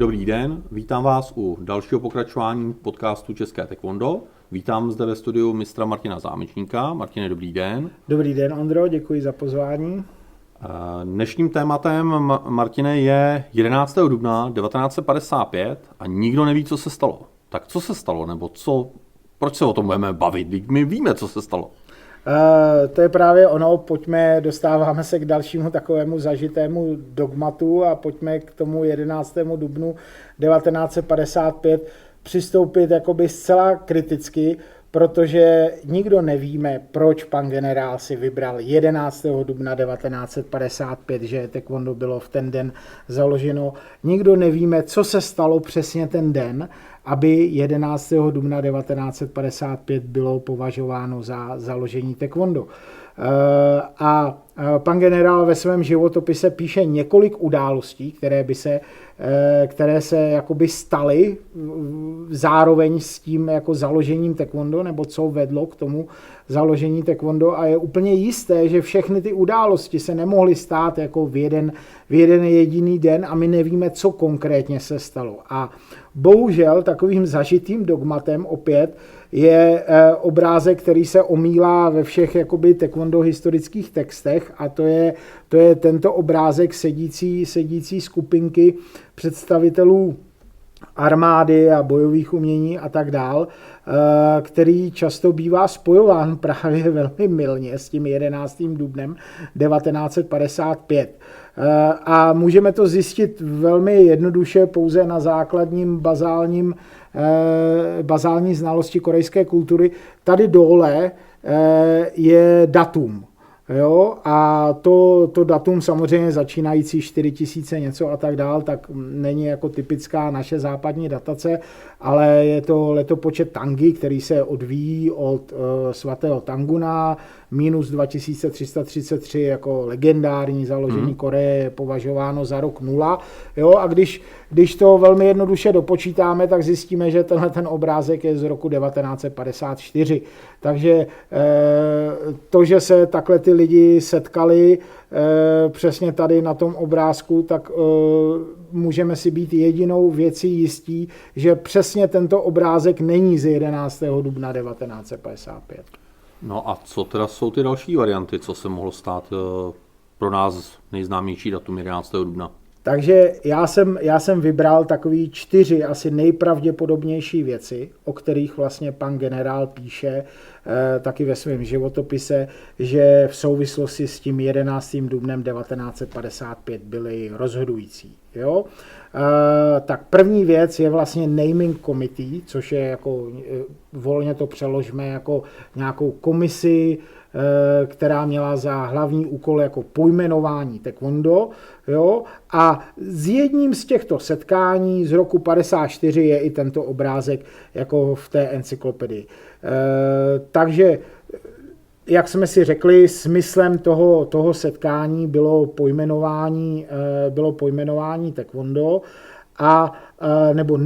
Dobrý den, vítám vás u dalšího pokračování podcastu České taekwondo. Vítám zde ve studiu mistra Martina Zámečníka. Martine, dobrý den. Dobrý den, Ondro, děkuji za pozvání. Dnešním tématem, Martine, je 11. dubna 1955 a nikdo neví, co se stalo. Tak co se stalo, nebo proč se o tom budeme bavit? My víme, co se stalo. To je právě ono, dostáváme se k dalšímu takovému zažitému dogmatu a pojďme k tomu 11. dubnu 1955 přistoupit jakoby zcela kriticky, protože nikdo nevíme, proč pan generál si vybral 11. dubna 1955, že taekwondo bylo v ten den založeno. Nikdo nevíme, co se stalo přesně ten den, aby 11. dubna 1955 bylo považováno za založení taekwondo. A pan generál ve svém životopise píše několik událostí, které se jakoby staly zároveň s tím jako založením taekwondo, nebo co vedlo k tomu založení taekwondo, a je úplně jisté, že všechny ty události se nemohly stát jako v jeden jediný den a my nevíme, co konkrétně se stalo. A bohužel takovým zažitým dogmatem opět je obrázek, který se omílá ve všech jakoby taekwondo historických textech, a to je tento obrázek sedící skupinky představitelů armády a bojových umění a tak dál, který často bývá spojován právě velmi mylně s tím 11. dubnem 1955. A můžeme to zjistit velmi jednoduše pouze na základním bazální znalosti korejské kultury. Tady dole je datum. Jo, a to datum samozřejmě začínající 4000 něco a tak dál, tak není jako typická naše západní datace, ale je to letopočet Tangi, který se odvíjí od svatého Tanguna, minus 2333 jako legendární založení Koreje je považováno za rok 0. Jo, a když to velmi jednoduše dopočítáme, tak zjistíme, že ten obrázek je z roku 1954. Takže to, že se takhle ty lidi setkali přesně tady na tom obrázku, tak můžeme si být jedinou věcí jistí, že přesně tento obrázek není z 11. dubna 1955. No a co teda jsou ty další varianty, co se mohlo stát pro nás nejznámější datum 11. dubna? Takže já jsem vybral takový 4 asi nejpravděpodobnější věci, o kterých vlastně pan generál píše taky ve svém životopise, že v souvislosti s tím 11. dubnem 1955 byly rozhodující. Jo? Tak první věc je vlastně naming committee, což je jako, volně to přeložme jako nějakou komisi, která měla za hlavní úkol jako pojmenování taekwondo. Jo? A s jedním z těchto setkání z roku 54 je i tento obrázek jako v té encyklopedii. Takže, jak jsme si řekli, smyslem toho setkání bylo pojmenování taekwondo nebo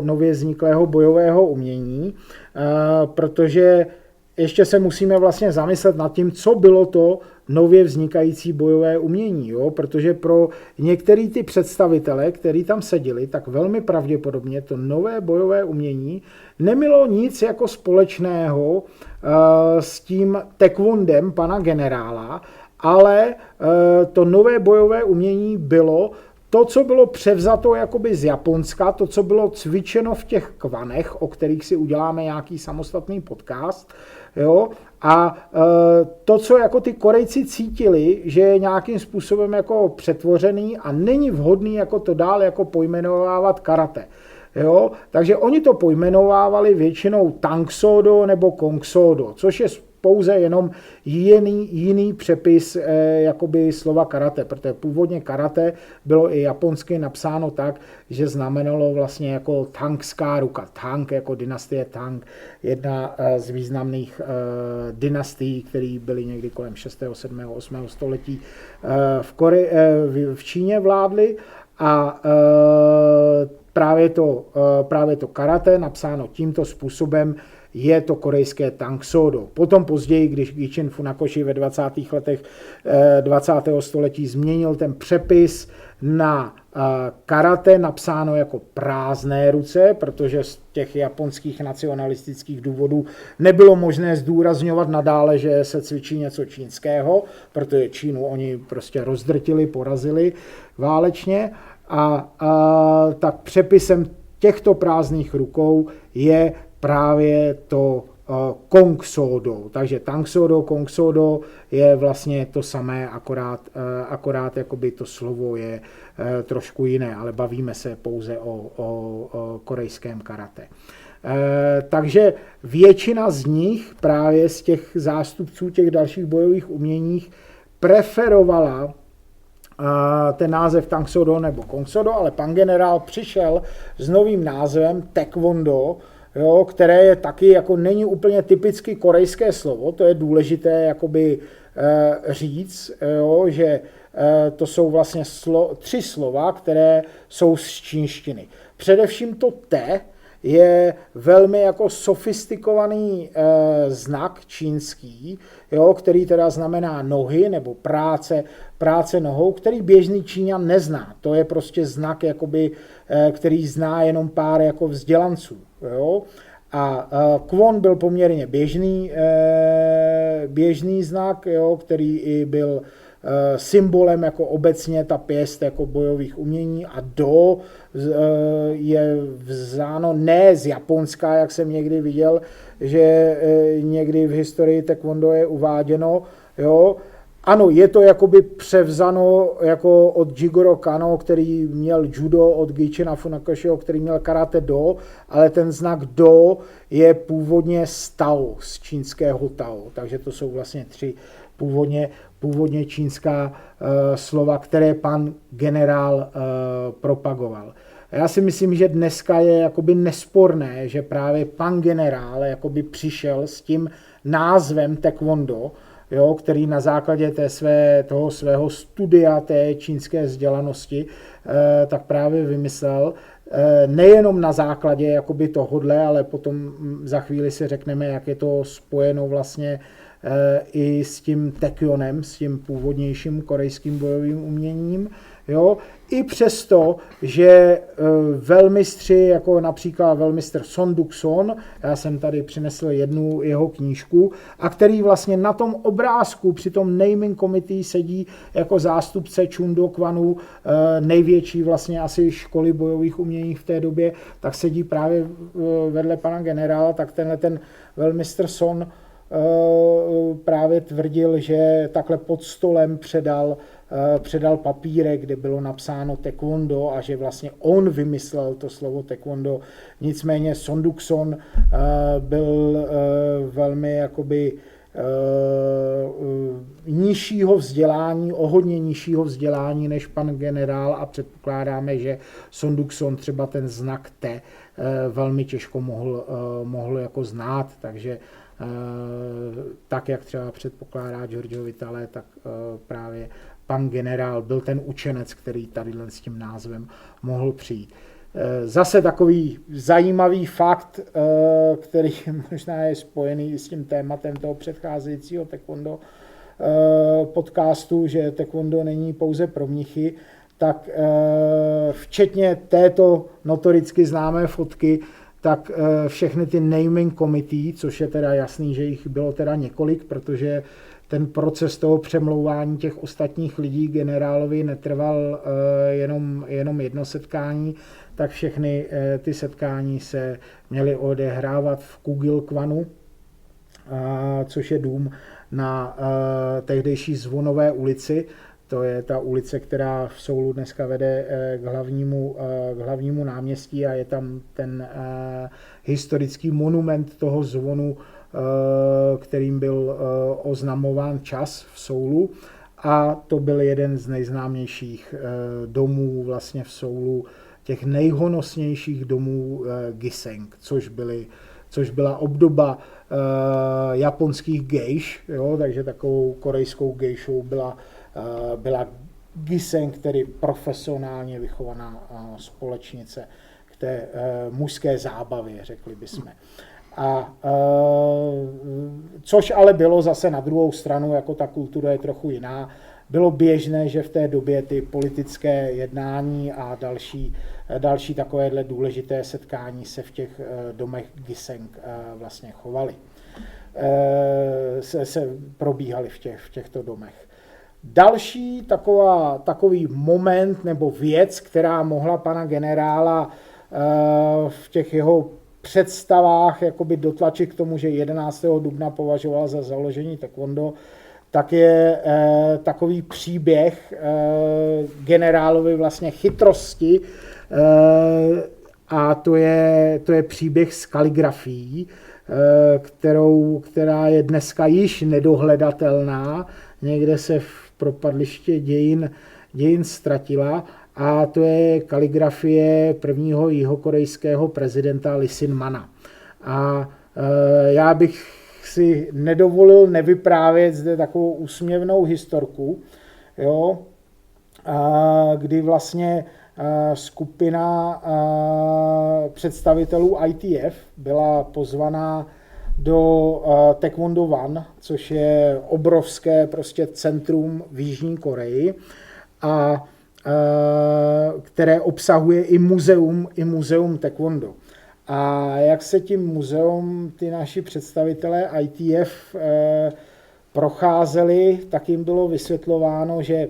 nově vzniklého bojového umění, protože ještě se musíme vlastně zamyslet nad tím, co bylo to nově vznikající bojové umění, jo? Protože pro některý ty představitele, kteří tam seděli, tak velmi pravděpodobně to nové bojové umění nemělo nic jako společného s tím taekwondem pana generála, ale to nové bojové umění bylo to, co bylo převzato jakoby z Japonska, to, co bylo cvičeno v těch kvanech, o kterých si uděláme nějaký samostatný podcast, jo? A to, co jako ty Korejci cítili, že je nějakým způsobem jako přetvořený a není vhodný jako to dál jako pojmenovávat karate. Jo? Takže oni to pojmenovávali většinou Tangsodo nebo Kongsodo, což je pouze jenom jiný přepis jakoby slova karate, protože původně karate bylo i japonsky napsáno tak, že znamenalo vlastně jako tangská ruka. Tang jako dynastie Tang, jedna z významných dynastií, které byly někdy kolem 6., 7., 8. století v Číně vládly, a právě to karate napsáno tímto způsobem je to korejské Tangsodo. Potom později, když Gichin Funakoshi ve 20. letech 20. století změnil ten přepis na karate napsáno jako prázdné ruce, protože z těch japonských nacionalistických důvodů nebylo možné zdůrazňovat nadále, že se cvičí něco čínského, protože Čínu oni prostě rozdrtili, porazili válečně a tak přepisem těchto prázdných rukou je právě to Kong Sodo. Takže Tang Sodo, Kong Sodo je vlastně to samé, akorát jakoby to slovo je trošku jiné, ale bavíme se pouze o korejském karate. Takže většina z nich, právě z těch zástupců těch dalších bojových uměních, preferovala ten název Tang Sodo nebo Kong Sodo, ale pan generál přišel s novým názvem Taekwondo, jo, které je taky, jako není úplně typicky korejské slovo, to je důležité jakoby říct, jo, že to jsou vlastně tři slova, které jsou z čínštiny. Především to te je velmi jako sofistikovaný znak čínský, jo, který teda znamená nohy nebo práce nohou, který běžný Číňan nezná. To je prostě znak, jakoby, který zná jenom pár jako vzdělanců. Jo. A Kwon byl poměrně běžný znak, jo, který i byl symbolem jako obecně ta pěst jako bojových umění a do je vzáno ne z Japonska, jak jsem někdy viděl, že někdy v historii taekwondo je uváděno, jo. Ano, je to jakoby převzano jako od Jigoro Kano, který měl judo, od Gichina Funakoshiho, který měl karate do, ale ten znak do je původně z Tao, z čínského Tao. Takže to jsou vlastně tři původně čínská slova, které pan generál propagoval. Já si myslím, že dneska je jakoby nesporné, že právě pan generál jakoby přišel s tím názvem taekwondo, jo, který na základě toho svého studia té čínské vzdělanosti tak právě vymyslel, nejenom na základě jakoby tohodle, ale potom za chvíli si řekneme, jak je to spojeno vlastně i s tím taekwonem, s tím původnějším korejským bojovým uměním. Jo? I přesto, že velmistři, jako například velmistr Son Duk-son, já jsem tady přinesl jednu jeho knížku, a který vlastně na tom obrázku při tom naming committee sedí jako zástupce Chundo Kwanu, největší vlastně asi školy bojových umění v té době, tak sedí právě vedle pana generála, tak tenhle ten velmistr Son právě tvrdil, že takhle pod stolem předal papírek, kde bylo napsáno taekwondo a že vlastně on vymyslel to slovo taekwondo. Nicméně Son Duk-son byl velmi jakoby nižšího vzdělání, o hodně nižšího vzdělání než pan generál a předpokládáme, že Son Duk-son třeba ten znak T velmi těžko mohl jako znát, takže tak, jak třeba předpokládá Giorgio Vitale, tak právě pan generál byl ten učenec, který tady s tím názvem mohl přijít. Zase takový zajímavý fakt, který možná je spojený s tím tématem toho předcházejícího taekwondo podcastu, že taekwondo není pouze pro mnichy, tak včetně této notoricky známé fotky, tak všechny ty naming committee, což je teda jasný, že jich bylo teda několik, protože ten proces toho přemlouvání těch ostatních lidí generálovi netrval jenom jedno setkání, tak všechny ty setkání se měly odehrávat v Kugilkwanu, což je dům na tehdejší Zvonové ulici. To je ta ulice, která v Soulu dneska vede k hlavnímu náměstí a je tam ten historický monument toho zvonu, kterým byl oznamován čas v Soulu. A to byl jeden z nejznámějších domů vlastně v Soulu, těch nejhonosnějších domů Giseng, což byla obdoba japonských gejš, jo, takže takovou korejskou gejšou byla Giseng, tedy profesionálně vychovaná společnice k té mužské zábavě, řekli bychom. Což ale bylo zase na druhou stranu, jako ta kultura je trochu jiná, bylo běžné, že v té době ty politické jednání a další takovéhle důležité setkání se v těch domech Giseng vlastně chovaly. Se probíhaly v těchto domech. Další takový moment nebo věc, která mohla pana generála v těch jeho představách jakoby dotlačit k tomu, že 11. dubna považoval za založení taekwondo, tak je takový příběh generálovy vlastně chytrosti a to je příběh s kaligrafií, která je dneska již nedohledatelná, někde se v propadliště dějin ztratila, a to je kaligrafie prvního jihokorejského prezidenta Lee Sin-mana. A já bych si nedovolil nevyprávět zde takovou úsměvnou historku, jo, kdy vlastně skupina představitelů ITF byla pozvaná do Taekwondo One, což je obrovské prostě centrum v Jižní Koreji, a které obsahuje i muzeum taekwondo. A jak se tím muzeum ty naši představitelé ITF procházeli, tak jim bylo vysvětlováno, že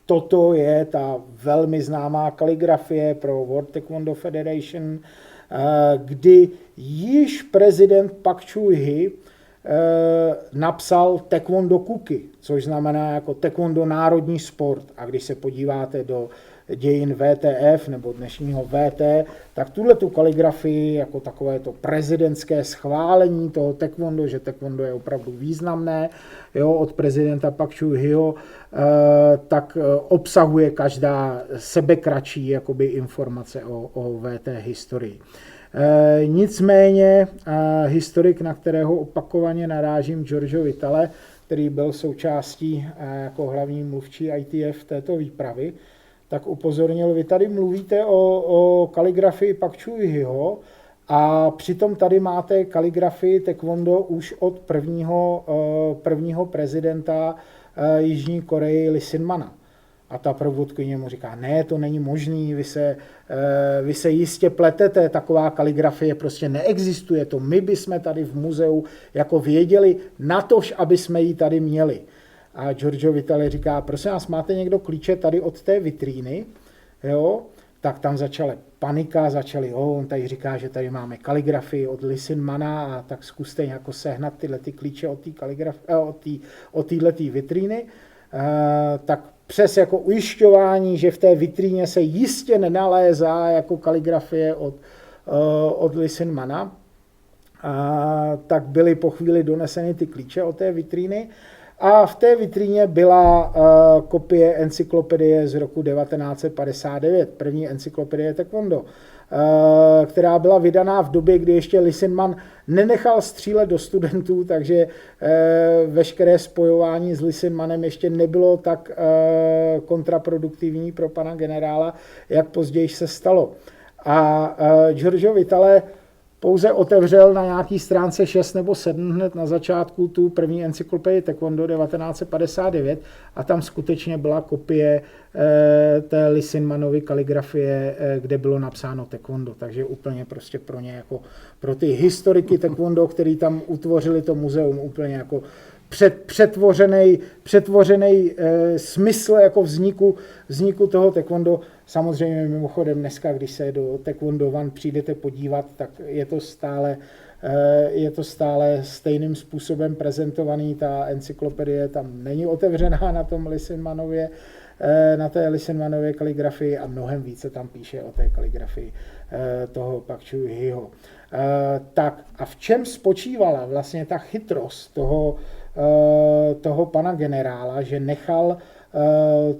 toto je ta velmi známá kaligrafie pro World Taekwondo Federation, kdy již prezident Pak Chung-hee napsal Taekwondo Kuki, což znamená jako Taekwondo národní sport. A když se podíváte do dějin VTF nebo dnešního VT, tak tu kaligrafii jako takové to prezidentské schválení toho taekwondo, že taekwondo je opravdu významné, jo, od prezidenta Pak Chung-heeho, tak obsahuje každá sebekratší jakoby informace o VT historii. Nicméně historik, na kterého opakovaně narážím, Giorgio Vitale, který byl součástí jako hlavní mluvčí ITF této výpravy, tak upozornil, vy tady mluvíte o kaligrafii Pak Chung-heeho a přitom tady máte kaligrafii taekwondo už od prvního prezidenta Jižní Koreji Lee Sin-mana. A ta průvodkyně mu říká, ne, to není možný, vy se jistě pletete, taková kaligrafie prostě neexistuje, to my bychom tady v muzeu jako věděli, natož, aby jsme ji tady měli. A Giorgio Vitale říká, prosím vás, máte někdo klíče tady od té vitríny? Jo? Tak tam začala panika, on tady říká, že tady máme kaligrafii od Lee Sin-mana, a tak zkuste jako sehnat tyhle ty klíče od této vitríny. Tak přes jako ujišťování, že v té vitríně se jistě nenalézá jako kaligrafie od Lee Sin-mana, tak byly po chvíli doneseny ty klíče od té vitríny. A v té vitríně byla kopie encyklopedie z roku 1959, první encyklopedie taekwondo, která byla vydaná v době, kdy ještě Lee Sin-man nenechal střílet do studentů, takže veškeré spojování s Lee Sin-manem ještě nebylo tak kontraproduktivní pro pana generála, jak později se stalo. A Giorgio Vitale pouze otevřel na nějaký stránce 6 nebo 7 hned na začátku tu první encyklopedii taekwondo 1959 a tam skutečně byla kopie té Lee Sin-manovy kaligrafie, kde bylo napsáno taekwondo. Takže úplně prostě pro ně, jako pro ty historiky taekwondo, který tam utvořili to muzeum, úplně jako přetvořený smysl jako vzniku toho taekwondo. Samozřejmě mimochodem dneska, když se do Taekwondo One přijdete podívat, tak je to stále stejným způsobem prezentovaný. Ta encyklopedie tam není otevřená na tom Lee Sin-manově, na té Lee Sin-manově kaligrafii, a mnohem více tam píše o té kaligrafii toho Pak Chung-heeho. Tak a v čem spočívala vlastně ta chytrost toho pana generála, že nechal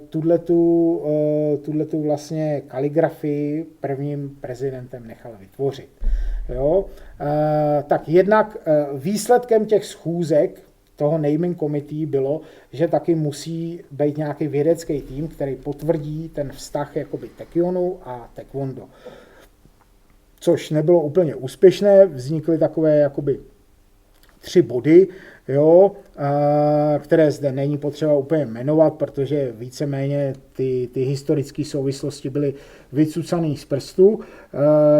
tuhletu vlastně kaligrafii prvním prezidentem nechal vytvořit. Jo? Tak jednak výsledkem těch schůzek toho naming committee bylo, že taky musí být nějaký vědecký tým, který potvrdí ten vztah jakoby taekyonu a taekwondo. Což nebylo úplně úspěšné, vznikly takové jakoby 3 body, jo, které zde není potřeba úplně jmenovat, protože víceméně ty historické souvislosti byly vycucané z prstu,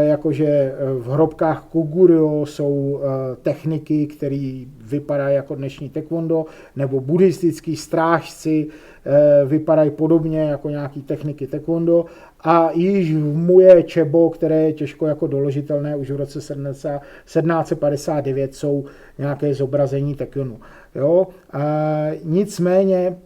jakože v hrobkách Koguryo jsou techniky, které vypadají jako dnešní taekwondo, nebo buddhistický strážci vypadají podobně jako nějaký techniky taekwondo, a již v Muje Čebo, které je těžko jako doložitelné, už v roce 1759 jsou nějaké zobrazení taekwondu. Jo? Nicméně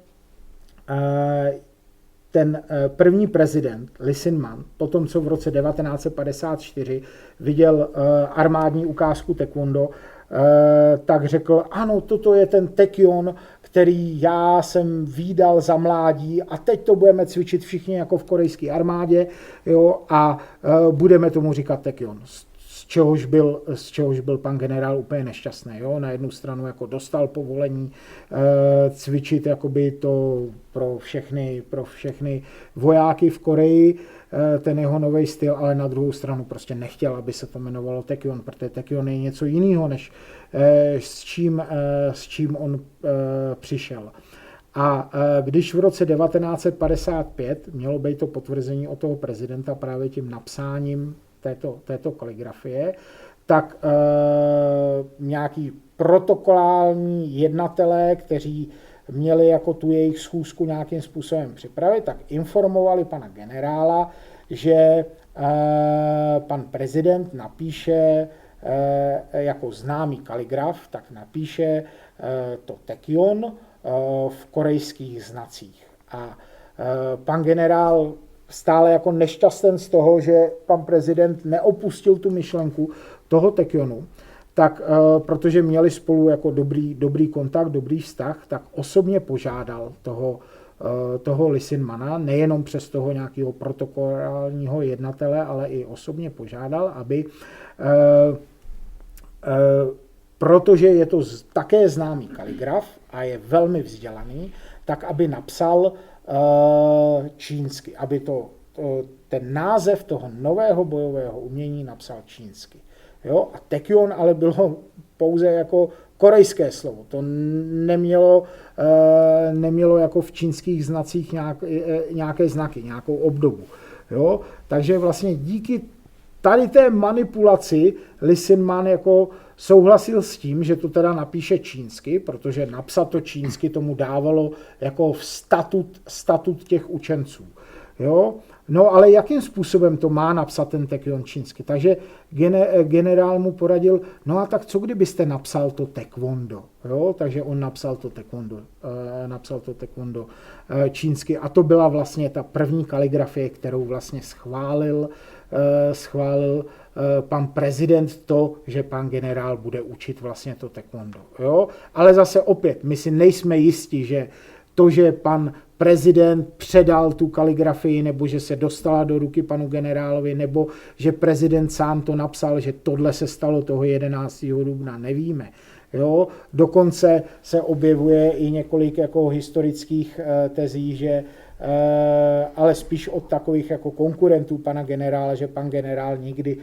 ten první prezident Lee Hsien-man, potom co v roce 1954 viděl armádní ukázku taekwondo, tak řekl, ano, toto je ten taekwon, který já jsem vídal za mládí, a teď to budeme cvičit všichni jako v korejské armádě, jo, a budeme tomu říkat taekwon. Z čehož byl pan generál úplně nešťastný. Jo? Na jednu stranu jako dostal povolení cvičit jakoby to pro všechny vojáky v Koreji, ten jeho nový styl, ale na druhou stranu prostě nechtěl, aby se to jmenovalo taekwon, protože taekwon je něco jiného, než s čím on přišel. A když v roce 1955 mělo být to potvrzení od toho prezidenta právě tím napsáním této kaligrafie, tak nějaký protokolální jednatelé, kteří měli jako tu jejich schůzku nějakým způsobem připravit, tak informovali pana generála, že pan prezident napíše jako známý kaligraf, tak napíše to taekwon v korejských znacích. A pan generál stále jako nešťasten z toho, že pan prezident neopustil tu myšlenku toho taekwonu, tak protože měli spolu jako dobrý kontakt, dobrý vztah, tak osobně požádal toho Lee Hsien-mana, nejenom přes toho nějakého protokolálního jednatele, ale i osobně požádal, aby protože je to také známý kaligraf a je velmi vzdělaný, tak aby napsal čínsky, aby ten název toho nového bojového umění napsal čínsky. Jo? A taekwon ale bylo pouze jako korejské slovo. To nemělo jako v čínských znacích nějaké znaky, nějakou obdobu. Jo? Takže vlastně díky tady té manipulaci Lee Hsien-man jako souhlasil s tím, že to teda napíše čínsky, protože napsat to čínsky tomu dávalo jako statut těch učenců. Jo? No ale jakým způsobem to má napsat ten taekwon čínsky? Takže generál mu poradil, no a tak co kdybyste napsal to taekwondo? Jo? Takže on napsal to taekwondo čínsky, a to byla vlastně ta první kaligrafie, kterou vlastně schválil pan prezident to, že pan generál bude učit vlastně to taekwondo. Jo? Ale zase opět, my si nejsme jistí, že to, že pan prezident předal tu kaligrafii, nebo že se dostala do ruky panu generálovi, nebo že prezident sám to napsal, že tohle se stalo toho 11. dubna, nevíme. Jo? Dokonce se objevuje i několik jako historických tezí, že ale spíš od takových jako konkurentů pana generála, že pan generál nikdy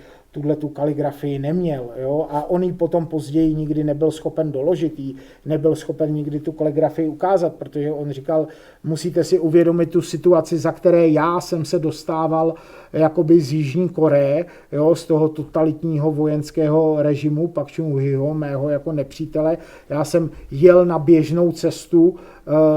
tu kaligrafii neměl. Jo? A on ji potom později nikdy nebyl schopen doložit, nebyl schopen nikdy tu kaligrafii ukázat, protože on říkal, musíte si uvědomit tu situaci, za které já jsem se dostával jakoby z Jižní Koreje, jo? Z toho totalitního vojenského režimu Pak Chung-heeho, mého jako nepřítele. Já jsem jel na běžnou cestu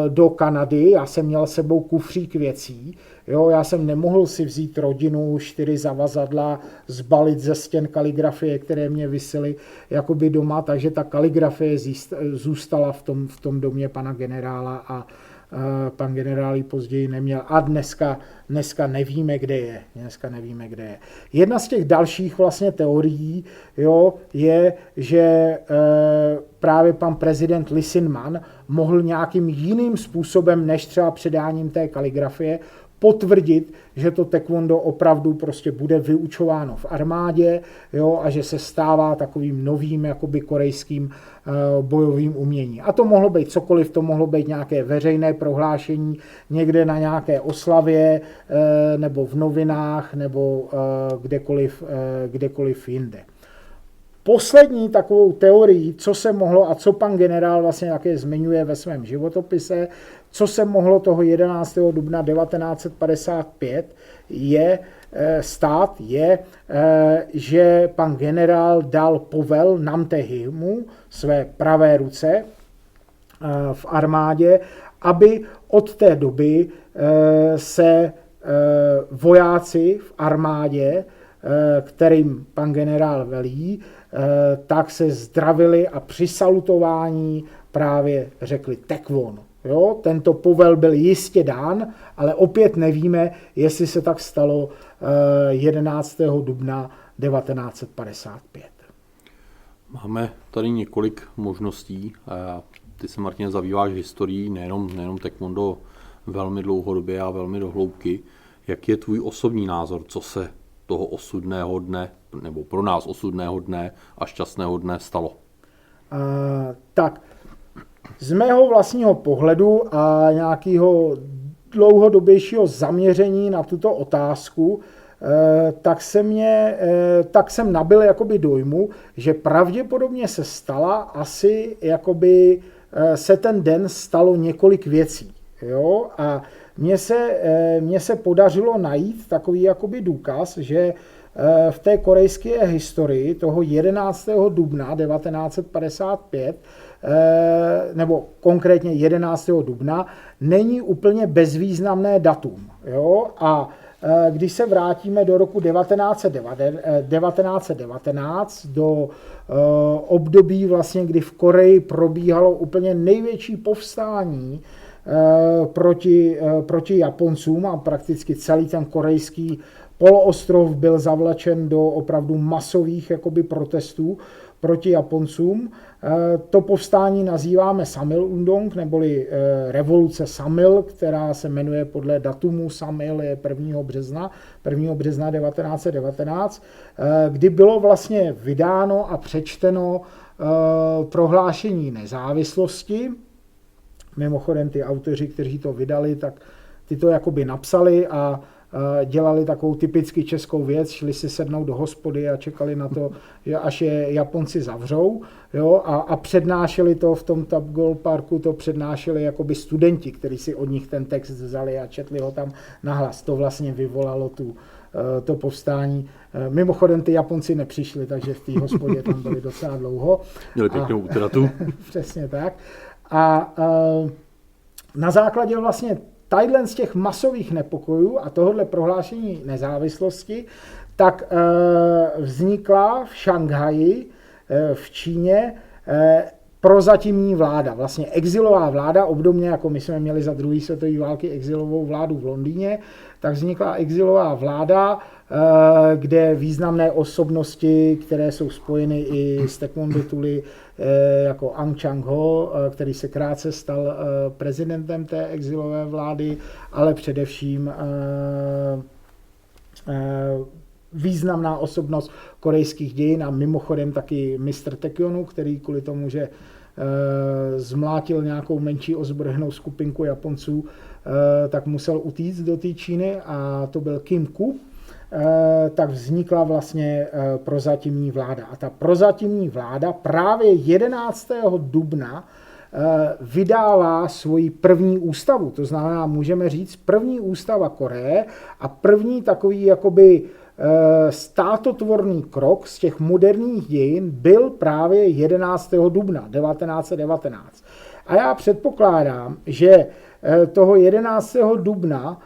do Kanady, já jsem měl sebou kufřík věcí, jo, já jsem nemohl si vzít rodinu, 4 zavazadla, zbalit ze stěn kaligrafie, které mě visely jakoby doma, takže ta kaligrafie zůstala v tom domě pana generála a pan generál ji později neměl a dneska nevíme, kde je. Jedna z těch dalších vlastně teorií, jo, je, že právě pan prezident Lee Hsien-man mohl nějakým jiným způsobem než třeba předáním té kaligrafie potvrdit, že to taekwondo opravdu prostě bude vyučováno v armádě, jo, a že se stává takovým novým jakoby korejským bojovým umění. A to mohlo být cokoliv, to mohlo být nějaké veřejné prohlášení někde na nějaké oslavě, nebo v novinách, nebo kdekoliv jinde. Poslední takovou teorií, co se mohlo a co pan generál vlastně také zmiňuje ve svém životopise, co se mohlo toho 11. dubna 1955 stát, že pan generál dal povel Namtehimu, své pravé ruce v armádě, aby od té doby se vojáci v armádě, kterým pan generál velí, tak se zdravili a při salutování právě řekli tekvon. Jo? Tento povel byl jistě dán, ale opět nevíme, jestli se tak stalo 11. dubna 1955. Máme tady několik možností. Ty se, Martine, zabýváš historií, nejenom taekwondo velmi dlouhodobě a velmi do hloubky. Jak je tvůj osobní názor, co se toho osudného dne, nebo pro nás osudného dne a šťastného dne stalo? Tak, z mého vlastního pohledu a nějakého dlouhodobějšího zaměření na tuto otázku, tak jsem nabyl jakoby dojmu, že pravděpodobně se stala asi jakoby se ten den stalo několik věcí. Jo? A mně se podařilo najít takový jakoby důkaz, že v té korejské historii toho 11. dubna 1955, nebo konkrétně 11. dubna, není úplně bezvýznamné datum. Jo? A když se vrátíme do roku 1919, do období, vlastně, kdy v Koreji probíhalo úplně největší povstání proti Japoncům a prakticky celý ten korejský poloostrov byl zavlečen do opravdu masových jakoby protestů proti Japoncům. To povstání nazýváme Samil-undong, neboli revoluce Samil, která se jmenuje podle datumu Samil, je 1. března 1919, kdy bylo vlastně vydáno a přečteno prohlášení nezávislosti. Mimochodem ty autoři, kteří to vydali, tak ty to jakoby napsali a dělali takovou typicky českou věc, šli si sednout do hospody a čekali na to, že až je Japonci zavřou, jo, a přednášeli to v tom Tapgol Parku, to přednášeli jakoby studenti, kteří si od nich ten text vzali a četli ho tam nahlas. To vlastně vyvolalo to povstání. Mimochodem ty Japonci nepřišli, takže v té hospodě tam byli docela dlouho. Měli pěknou útratu. Přesně tak. A na základě vlastně tadyhle z těch masových nepokojů a tohohle prohlášení nezávislosti, tak vznikla v Šanghaji v Číně prozatímní vláda, vlastně exilová vláda, obdobně jako my jsme měli za druhé světové války exilovou vládu v Londýně, tak vznikla exilová vláda, kde významné osobnosti, které jsou spojeny i s taekwondo tuly, jako Ang Chang-ho, který se krátce stal prezidentem té exilové vlády, ale především významná osobnost korejských dějin a mimochodem taky mistr Taekwonu, který kvůli tomu, že zmlátil nějakou menší ozbrojenou skupinku Japonců, tak musel utíct do té Číny a to byl Kim Ku, tak vznikla vlastně prozatímní vláda. A ta prozatímní vláda právě 11. dubna vydává svoji první ústavu. To znamená, můžeme říct, první ústava Koreje a první takový jakoby státotvorný krok z těch moderních dějin byl právě 11. dubna 1919. A já předpokládám, že toho 11. dubna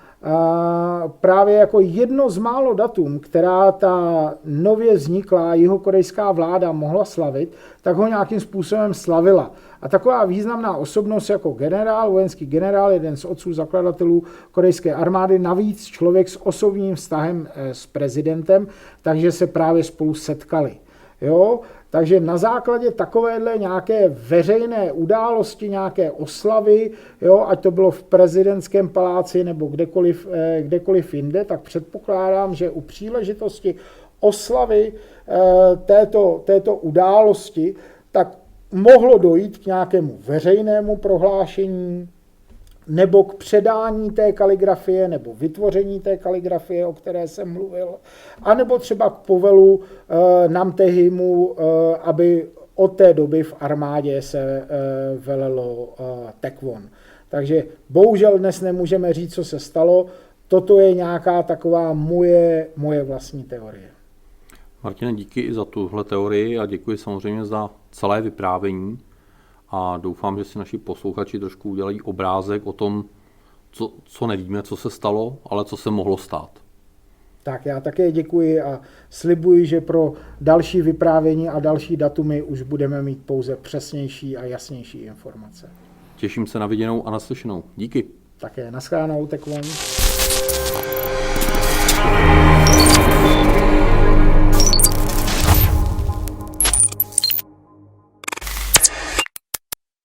právě jako jedno z málo datum, která ta nově vzniklá jihokorejská vláda mohla slavit, tak ho nějakým způsobem slavila. A taková významná osobnost jako generál, vojenský generál, jeden z otců zakladatelů korejské armády, navíc člověk s osobním vztahem s prezidentem, takže se právě spolu setkali. Jo? Takže na základě takovéhle nějaké veřejné události, nějaké oslavy, jo, ať to bylo v prezidentském paláci nebo kdekoliv jinde, tak předpokládám, že u příležitosti oslavy této události, tak mohlo dojít k nějakému veřejnému prohlášení nebo k předání té kaligrafie, nebo vytvoření té kaligrafie, o které jsem mluvil, anebo třeba k povelu Namtehimu, aby od té doby v armádě se velelo Tekvon. Takže bohužel dnes nemůžeme říct, co se stalo. Toto je nějaká taková moje vlastní teorie. Martine, díky i za tuhle teorii a děkuji samozřejmě za celé vyprávění. A doufám, že si naši posluchači trošku udělají obrázek o tom, co nevíme, co se stalo, ale co se mohlo stát. Tak já také děkuji a slibuji, že pro další vyprávění a další datumy už budeme mít pouze přesnější a jasnější informace. Těším se na viděnou a naslyšenou. Díky. Také naschledanou, Tekvon.